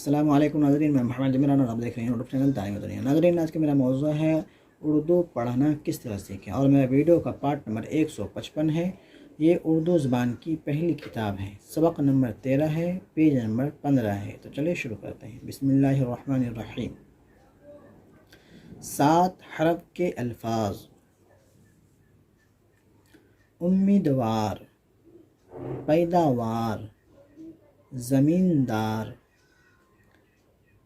السلام علیکم ناظرین، میں محمد عمران اور آپ دیکھ رہے ہیں یوٹیوب چینل تعلیم دنیا۔ ناظرین، آج کا میرا موضوع ہے اردو پڑھنا کس طرح سیکھیں، اور میرا ویڈیو کا پارٹ نمبر 155 ہے۔ یہ اردو زبان کی پہلی کتاب ہے، سبق نمبر 13 ہے، پیج نمبر 15 ہے۔ تو چلیے شروع کرتے ہیں۔ بسم اللہ الرحمن الرحیم۔ 7 حرف کے الفاظ: امیدوار، پیداوار، زمیندار،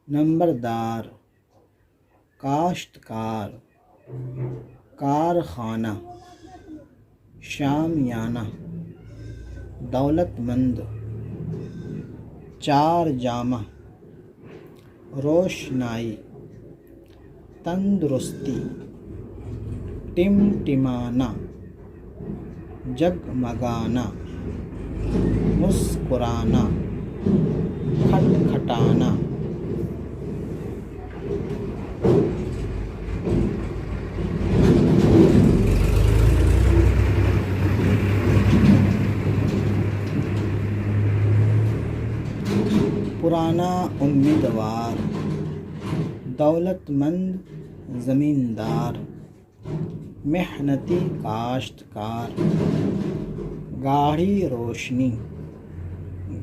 نمبردار، کاشتکار، کارخانہ، شامیانہ، دولت مند، چار جامہ، روشنائی، تندرستی، ٹمٹمانا، جگمگانا، مسکرانا، کھٹکھٹانا۔ پرانا امیدوار، دولت مند زمیندار، محنتی کاشتکار، گاڑھی روشنی،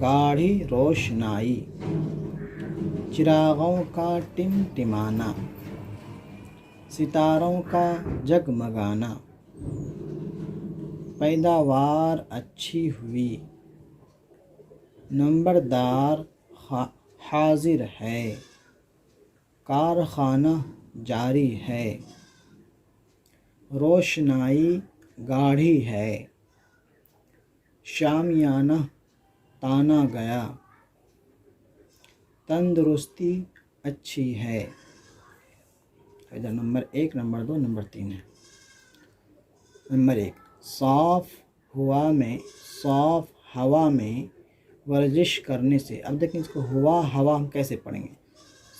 گاڑھی روشنائی، چراغوں کا ٹمٹمانا، ستاروں کا جگمگانا، پیداوار اچھی ہوئی، نمبردار حاضر ہے، کارخانہ جاری ہے، روشنائی گاڑھی ہے، شامیانہ تانا گیا، تندرستی اچھی ہے۔ ادھر نمبر 1، نمبر 2، نمبر 3 ہے۔ نمبر 1، صاف ہوا میں ورزش کرنے سے۔ اب دیکھیں اس کو ہوا ہم کیسے پڑھیں گے؟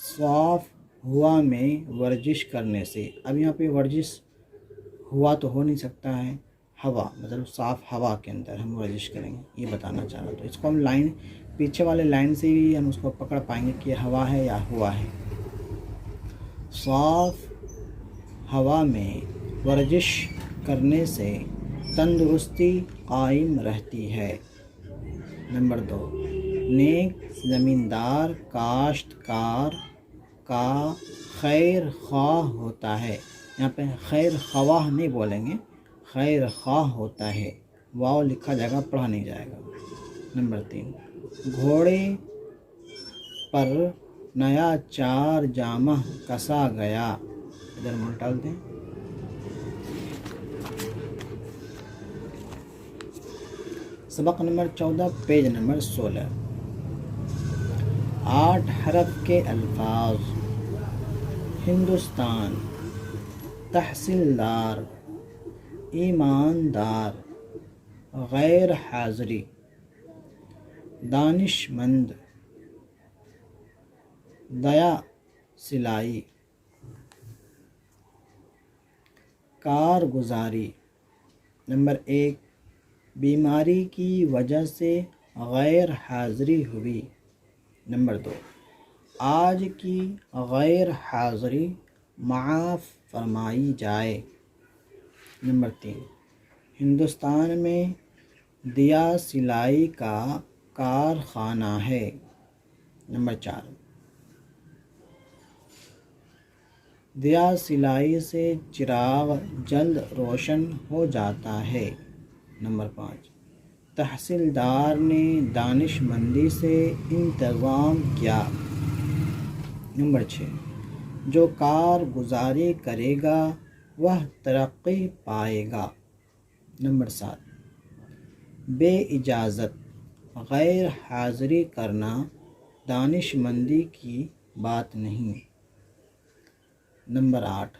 صاف ہوا میں ورزش کرنے سے۔ اب یہاں پہ ورزش ہوا تو ہو نہیں سکتا ہے، ہوا مطلب صاف ہوا کے اندر ہم ورزش کریں گے، یہ بتانا چاہ رہا۔ تو اس کو ہم لائن پیچھے والے لائن سے بھی ہم اس کو پکڑ پائیں گے کہ ہوا ہے یا ہوا ہے۔ صاف ہوا میں ورزش کرنے سے تندرستی قائم رہتی ہے۔ نمبر 2، نیک زمیندار کاشتکار کا خیر خواہ ہوتا ہے۔ یہاں پہ خیر خواہ نہیں بولیں گے، خیر خواہ ہوتا ہے، واو لکھا جائے گا، پڑھا نہیں جائے گا۔ نمبر 3، گھوڑے پر نیا چار جامہ کسا گیا۔ ادھر منہ ڈال دیں۔ سبق نمبر 14، پیج نمبر 16۔ 8 حرف کے الفاظ: ہندوستان، تحصیلدار، ایماندار، غیر حاضری، دانش مند، دیا سلائی، کارگزاری۔ نمبر 1، بیماری کی وجہ سے غیر حاضری ہوئی۔ نمبر 2، آج کی غیر حاضری معاف فرمائی جائے۔ نمبر 3، ہندوستان میں دیا سلائی کا کارخانہ ہے۔ نمبر 4، دیا سلائی سے چراغ جلد روشن ہو جاتا ہے۔ نمبر 5، تحصیلدار نے دانش مندی سے انتظام کیا۔ نمبر 6، جو کارگزاری کرے گا وہ ترقی پائے گا۔ نمبر 7، بے اجازت غیر حاضری کرنا دانش مندی کی بات نہیں۔ نمبر 8،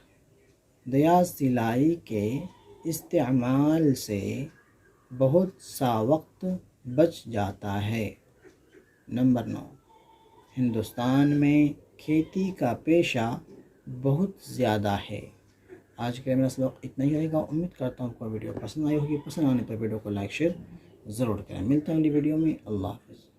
دیا سلائی کے استعمال سے بہت سا وقت بچ جاتا ہے۔ نمبر 9، ہندوستان میں کھیتی کا پیشہ بہت زیادہ ہے۔ آج کا میرا سبق اتنا ہی رہے گا۔ امید کرتا ہوں آپ کو ویڈیو پسند آئی ہوگی۔ پسند آنے پر ویڈیو کو لائک شیئر ضرور کریں۔ ملتا ہوں اگلی ویڈیو میں۔ اللہ حافظ۔